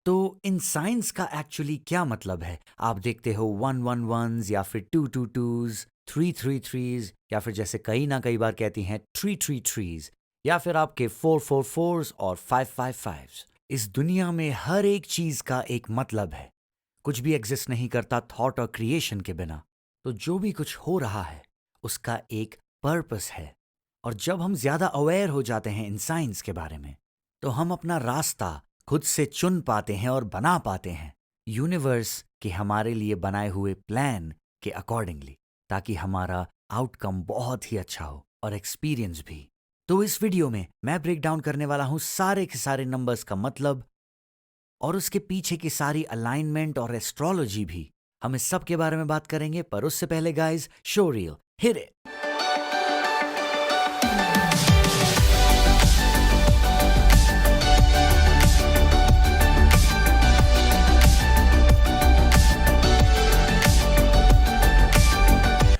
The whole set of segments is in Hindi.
तो इन साइंस का एक्चुअली क्या मतलब है? आप देखते हो 111s या फिर 222s, 333s या फिर जैसे कई ना कई बार कहती हैं 333s या फिर आपके 444s और 555s। इस दुनिया में हर एक चीज का एक मतलब है। कुछ भी एग्जिस्ट नहीं करता थॉट और क्रिएशन के बिना। तो जो भी कुछ हो रहा है उसका एक पर्पस है। और जब हम ज्यादा अवेयर हो जाते हैं इन साइंस के बारे में तो हम अपना रास्ता खुद से चुन पाते हैं और बना पाते हैं यूनिवर्स के हमारे लिए बनाए हुए प्लान के अकॉर्डिंगली, ताकि हमारा आउटकम बहुत ही अच्छा हो और एक्सपीरियंस भी। तो इस वीडियो में मैं ब्रेक डाउन करने वाला हूं सारे के सारे नंबर्स का मतलब और उसके पीछे की सारी अलाइनमेंट और एस्ट्रोलॉजी भी। हम इस सब के बारे में बात करेंगे, पर उससे पहले guys, show reel hit it.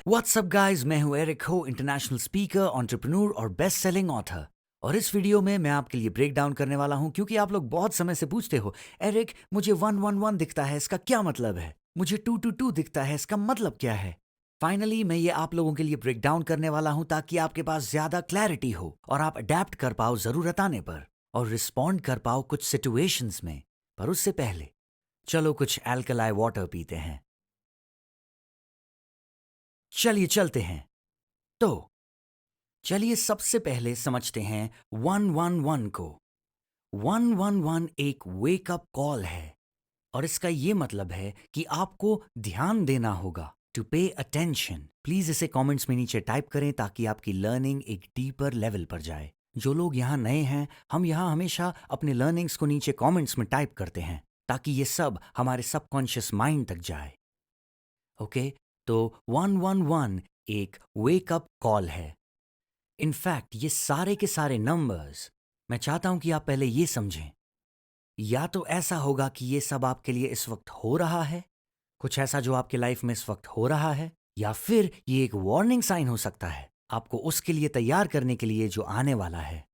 WhatsApp guys, मैं हूं एरिक हो, इंटरनेशनल स्पीकर, एंटरप्रेन्योर और बेस्ट सेलिंग ऑथर। और इस वीडियो में मैं आपके लिए ब्रेक डाउन करने वाला हूं क्योंकि आप लोग बहुत समय से पूछते हो, एरिक मुझे 111 दिखता है, इसका क्या मतलब है? मुझे 222 दिखता है, इसका मतलब क्या है? फाइनली मैं ये आप लोगों के लिए ब्रेक डाउन करने वाला हूं ताकि आपके पास ज्यादा क्लैरिटी हो और आप अडेप्ट कर पाओ जरूरत आने पर और रिस्पॉन्ड कर पाओ कुछ सिचुएशंस में। पर उससे पहले चलो कुछ अल्कलाई वाटर पीते हैं। चलिए चलते हैं। तो चलिए सबसे पहले समझते हैं 111 को। 111 एक वेकअप कॉल है और इसका ये मतलब है कि आपको ध्यान देना होगा, टू पे अटेंशन। प्लीज इसे कमेंट्स में नीचे टाइप करें ताकि आपकी लर्निंग एक डीपर लेवल पर जाए। जो लोग यहाँ नए हैं, हम यहाँ हमेशा अपने लर्निंग्स को नीचे कमेंट्स में टाइप करते हैं ताकि ये सब हमारे सबकॉन्शियस माइंड तक जाए। ओके, तो 111 एक वेकअप कॉल है। इनफैक्ट ये सारे के सारे नंबर्स, मैं चाहता हूं कि आप पहले ये समझें। या तो ऐसा होगा कि ये सब आपके लिए इस वक्त हो रहा है, कुछ ऐसा जो आपके लाइफ में इस वक्त हो रहा है, या फिर ये एक वार्निंग साइन हो सकता है आपको उसके लिए तैयार करने के लिए जो आने वाला है।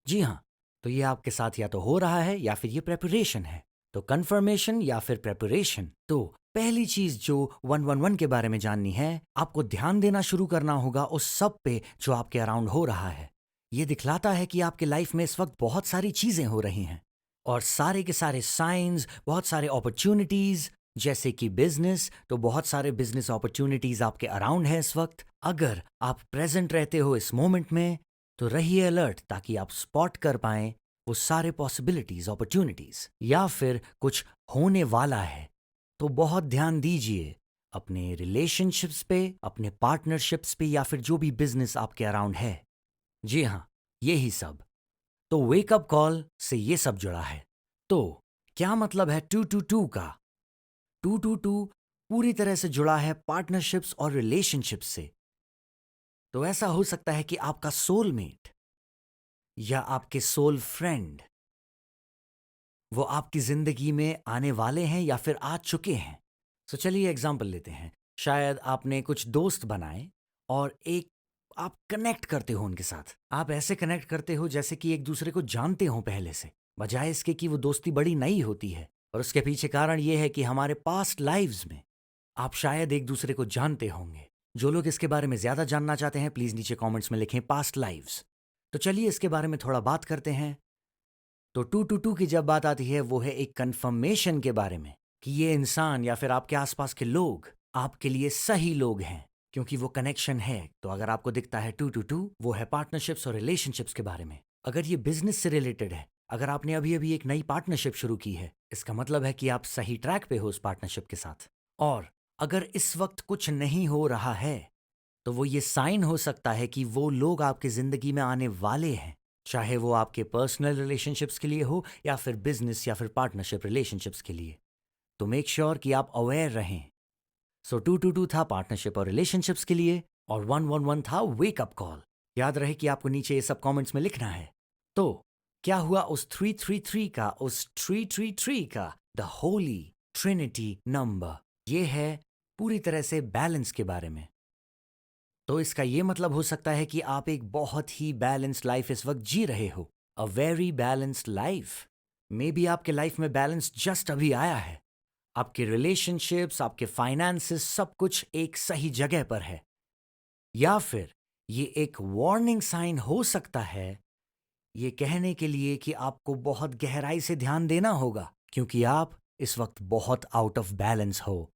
जी हाँ, तो ये आपके साथ या तो हो रहा है या फिर ये प्रेपरेशन है। तो कंफर्मेशन या फिर प्रेपरेशन। तो पहली चीज जो 111 के बारे में जाननी है, आपको ध्यान देना शुरू करना होगा उस सब पे जो आपके अराउंड हो रहा है। ये दिखलाता है कि आपके लाइफ में इस वक्त बहुत सारी चीजें हो रही हैं और सारे के सारे साइंस, बहुत सारे अपॉर्चुनिटीज, जैसे कि बिजनेस, तो बहुत सारे बिजनेस अपॉर्चुनिटीज आपके अराउंड है इस वक्त। अगर आप प्रेजेंट रहते हो इस मोमेंट में तो रहिए अलर्ट ताकि आप स्पॉट कर पाएं वो सारे पॉसिबिलिटीज, अपॉर्चुनिटीज। या फिर कुछ होने वाला है तो बहुत ध्यान दीजिए अपने रिलेशनशिप्स पे, अपने पार्टनरशिप्स पे, या फिर जो भी बिजनेस आपके अराउंड है। जी हाँ, यही सब। तो वेकअप कॉल से ये सब जुड़ा है। तो क्या मतलब है 222 का? 222 पूरी तरह से जुड़ा है पार्टनरशिप्स और रिलेशनशिप्स से। तो ऐसा हो सकता है कि आपका सोलमेट या आपके सोल फ्रेंड वो आपकी जिंदगी में आने वाले हैं या फिर आ चुके हैं। तो चलिए एग्जांपल लेते हैं। शायद आपने कुछ दोस्त बनाए और एक आप कनेक्ट करते हो उनके साथ। आप ऐसे कनेक्ट करते हो जैसे कि एक दूसरे को जानते हो पहले से, बजाय इसके कि वो दोस्ती बड़ी नई होती है। और उसके पीछे कारण ये है कि हमारे पास्ट लाइव्स में आप शायद एक दूसरे को जानते होंगे। जो लोग इसके बारे में ज्यादा जानना चाहते हैं प्लीज नीचे कमेंट्स में लिखें पास्ट लाइव्स। तो चलिए इसके बारे में थोड़ा बात करते हैं। तो 222 की जब बात आती है वो है एक कंफर्मेशन के बारे में कि ये इंसान या फिर आपके आसपास के लोग आपके लिए सही लोग हैं, क्योंकि वो कनेक्शन है। तो अगर आपको दिखता है 222, वो है पार्टनरशिप्स और रिलेशनशिप्स के बारे में। अगर ये बिजनेस से रिलेटेड है, अगर आपने अभी अभी एक नई पार्टनरशिप शुरू की है, इसका मतलब है कि आप सही ट्रैक पे हो उस पार्टनरशिप के साथ। और अगर इस वक्त कुछ नहीं हो रहा है तो वो ये साइन हो सकता है कि वो लोग आपकी जिंदगी में आने वाले हैं, चाहे वो आपके पर्सनल रिलेशनशिप्स के लिए हो या फिर बिजनेस या फिर पार्टनरशिप रिलेशनशिप्स के लिए। तो मेक श्योर कि आप अवेयर रहें। सो 222 था पार्टनरशिप और रिलेशनशिप्स के लिए और 111 था वेकअप कॉल। याद रहे कि आपको नीचे ये सब कमेंट्स में लिखना है। तो क्या हुआ उस 333 का, उस 333 का द होली ट्रिनिटी नंबर? ये है पूरी तरह से बैलेंस के बारे में। तो इसका ये मतलब हो सकता है कि आप एक बहुत ही बैलेंस्ड लाइफ इस वक्त जी रहे हो, a very balanced life. May be आपके लाइफ में बैलेंस जस्ट अभी आया है, आपके रिलेशनशिप्स, आपके फाइनेंसेस, सब कुछ एक सही जगह पर है। या फिर ये एक वार्निंग साइन हो सकता है, ये कहने के लिए कि आपको बहुत गहराई से ध्यान देना होगा, क्योंकि आप इस वक्त बहुत आउट ऑफ बैलेंस हो।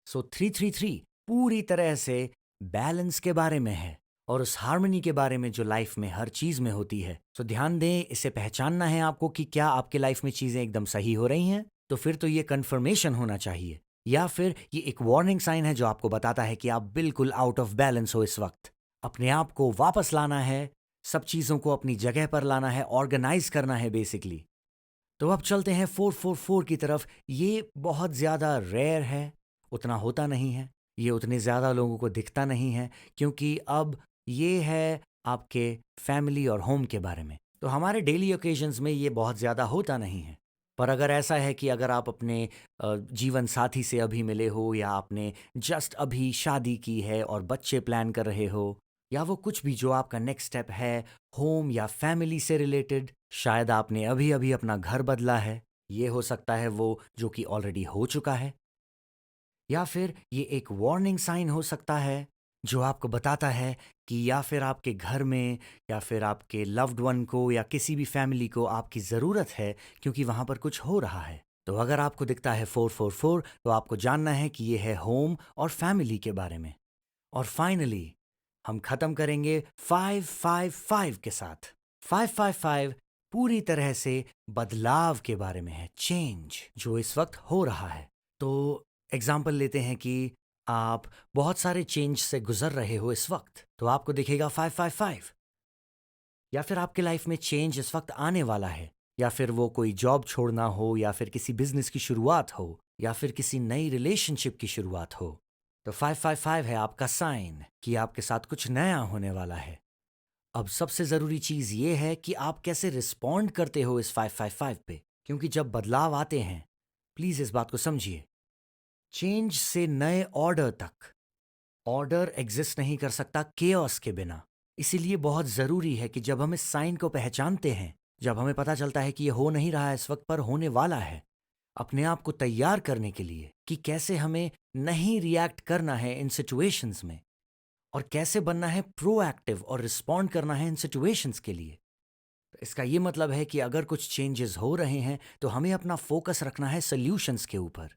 सो 333 पूरी तरह से बैलेंस के बारे में है और उस हार्मनी के बारे में जो लाइफ में हर चीज में होती है। सो ध्यान दें, इसे पहचानना है आपको कि क्या आपके लाइफ में चीजें एकदम सही हो रही हैं, तो फिर तो ये कंफर्मेशन होना चाहिए, या फिर ये एक वार्निंग साइन है जो आपको बताता है कि आप बिल्कुल आउट ऑफ बैलेंस हो इस वक्त। अपने आप को वापस लाना है, सब चीजों को अपनी जगह पर लाना है, ऑर्गेनाइज करना है बेसिकली। तो अब चलते हैं 444 की तरफ। ये बहुत ज्यादा रेयर है, उतना होता नहीं है, ये उतने ज्यादा लोगों को दिखता नहीं है, क्योंकि अब ये है आपके फैमिली और होम के बारे में। तो हमारे डेली ओकेजन्स में ये बहुत ज्यादा होता नहीं है। पर अगर ऐसा है कि अगर आप अपने जीवन साथी से अभी मिले हो, या आपने जस्ट अभी शादी की है और बच्चे प्लान कर रहे हो, या वो कुछ भी जो आपका नेक्स्ट स्टेप है होम या फैमिली से रिलेटेड, शायद आपने अभी अभी अपना घर बदला है, ये हो सकता है वो जो कि ऑलरेडी हो चुका है, या फिर ये एक वार्निंग साइन हो सकता है जो आपको बताता है कि या फिर आपके घर में या फिर आपके लव्ड वन को या किसी भी फैमिली को आपकी ज़रूरत है, क्योंकि वहाँ पर कुछ हो रहा है। तो अगर आपको दिखता है 444, तो आपको जानना है कि ये है होम और फैमिली के बारे में। और फाइनली हम खत्म करेंगे 555 के साथ। 555 पूरी तरह से बदलाव के बारे में है, चेंज जो इस वक्त हो रहा है। तो एग्जाम्पल लेते हैं कि आप बहुत सारे चेंज से गुजर रहे हो इस वक्त, तो आपको दिखेगा 555। या फिर आपके लाइफ में चेंज इस वक्त आने वाला है, या फिर वो कोई जॉब छोड़ना हो, या फिर किसी बिजनेस की शुरुआत हो, या फिर किसी नई रिलेशनशिप की शुरुआत हो। तो 555 है आपका साइन कि आपके साथ कुछ नया होने वाला है। अब सबसे जरूरी चीज ये है कि आप कैसे रिस्पॉन्ड करते हो इस 555 पे, क्योंकि जब बदलाव आते हैं, प्लीज इस बात को समझिए, चेंज से नए ऑर्डर तक, ऑर्डर एग्जिस्ट नहीं कर सकता केओस के बिना। इसीलिए बहुत जरूरी है कि जब हम इस साइन को पहचानते हैं, जब हमें पता चलता है कि ये हो नहीं रहा है इस वक्त पर होने वाला है, अपने आप को तैयार करने के लिए कि कैसे हमें नहीं रिएक्ट करना है इन सिचुएशंस में, और कैसे बनना है प्रोएक्टिव और रिस्पॉन्ड करना है इन सिचुएशंस के लिए। तो इसका ये मतलब है कि अगर कुछ चेंजेस हो रहे हैं, तो हमें अपना फोकस रखना है सॉल्यूशंस के ऊपर।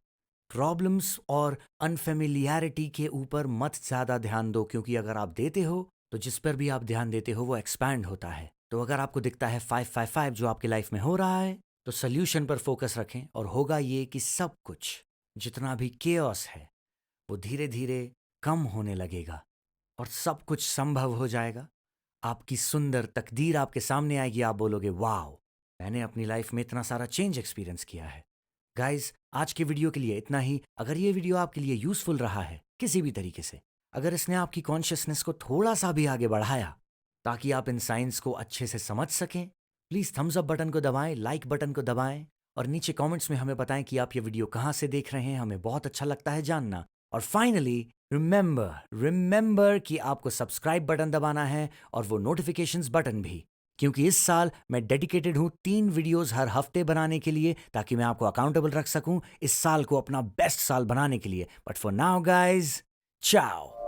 प्रॉब्लम्स और अनफेमिलियरिटी के ऊपर मत ज़्यादा ध्यान दो, क्योंकि अगर आप देते हो तो जिस पर भी आप ध्यान देते हो वो एक्सपैंड होता है। तो अगर आपको दिखता है 555 जो आपकी लाइफ में हो रहा है, तो सॉल्यूशन पर फोकस रखें, और होगा ये कि सब कुछ जितना भी केओस है वो धीरे धीरे कम होने लगेगा और सब कुछ संभव हो जाएगा। आपकी सुंदर तकदीर आपके सामने आएगी, आप बोलोगे वाओ, मैंने अपनी लाइफ में इतना सारा चेंज एक्सपीरियंस किया है। गाइज, आज के वीडियो के लिए इतना ही। अगर ये वीडियो आपके लिए यूजफुल रहा है किसी भी तरीके से, अगर इसने आपकी कॉन्शियसनेस को थोड़ा सा भी आगे बढ़ाया ताकि आप इन साइंस को अच्छे से समझ सकें, प्लीज थम्स अप बटन को दबाएं, लाइक बटन को दबाएं, और नीचे कमेंट्स में हमें बताएं कि आप ये वीडियो कहाँ से देख रहे हैं, हमें बहुत अच्छा लगता है जानना। और फाइनली रिमेंबर कि आपको सब्सक्राइब बटन दबाना है और वो नोटिफिकेशंस बटन भी, क्योंकि इस साल मैं डेडिकेटेड हूँ 3 वीडियोस हर हफ्ते बनाने के लिए, ताकि मैं आपको अकाउंटेबल रख सकूं इस साल को अपना बेस्ट साल बनाने के लिए। बट फॉर नाउ गाइज, चाओ।